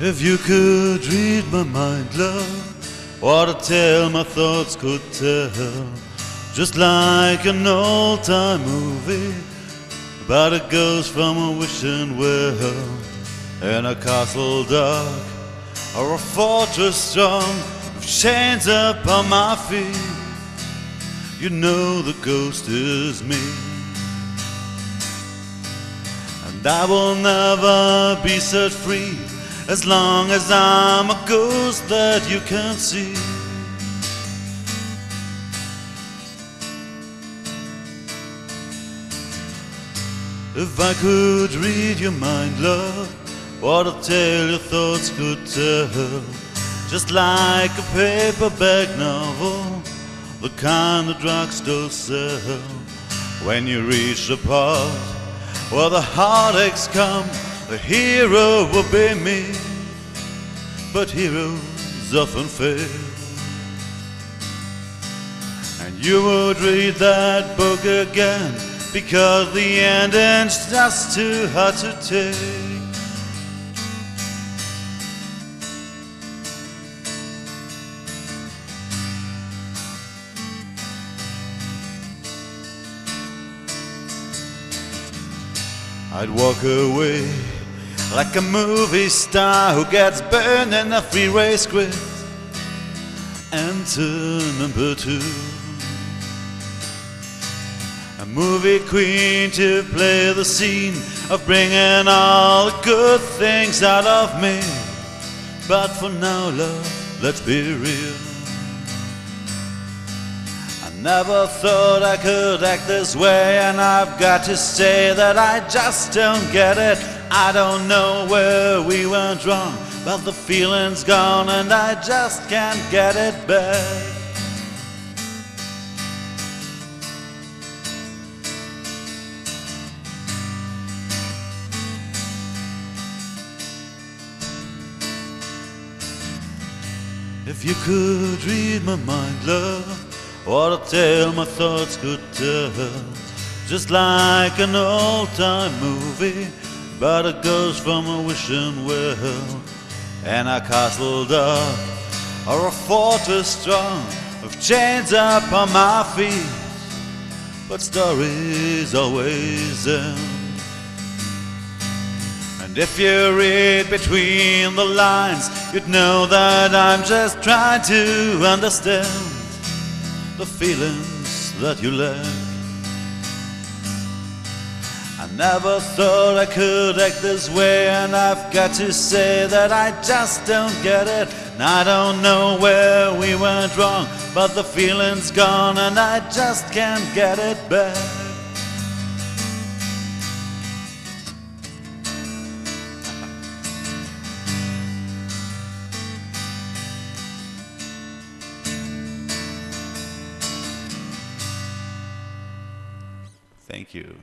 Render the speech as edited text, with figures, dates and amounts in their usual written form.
If you could read my mind, love, what a tale my thoughts could tell. Just like an old-time movie about a ghost from a wishing well, in a castle dark or a fortress strong, with chains upon my feet. You know the ghost is me, and I will never be set free as long as I'm a ghost that you can't see. If I could read your mind, love, what a tale your thoughts could tell. Just like a paperback novel, the kind the drugstore sell. When you reach the part where the heartaches come, the hero will be me. But heroes often fail, and you would read that book again, because the ending's just too hard to take. I'd walk away like a movie star who gets burned in a freeway script. Enter number 2, a movie queen to play the scene of bringing all the good things out of me. But for now, love, let's be real. I never thought I could act this way, and I've got to say that I just don't get it. I don't know where we went wrong, but the feeling's gone and I just can't get it back. If you could read my mind, love, what a tale my thoughts could tell. Just like an old-time movie about a ghost from a wishing well, and a castle dark or a fortress strong, with chains up on my feet. But stories always end, and if you read between the lines, you'd know that I'm just trying to understand the feelings that you lack. I never thought I could act this way, and I've got to say that I just don't get it. And I don't know where we went wrong, but the feeling's gone and I just can't get it back. Thank you.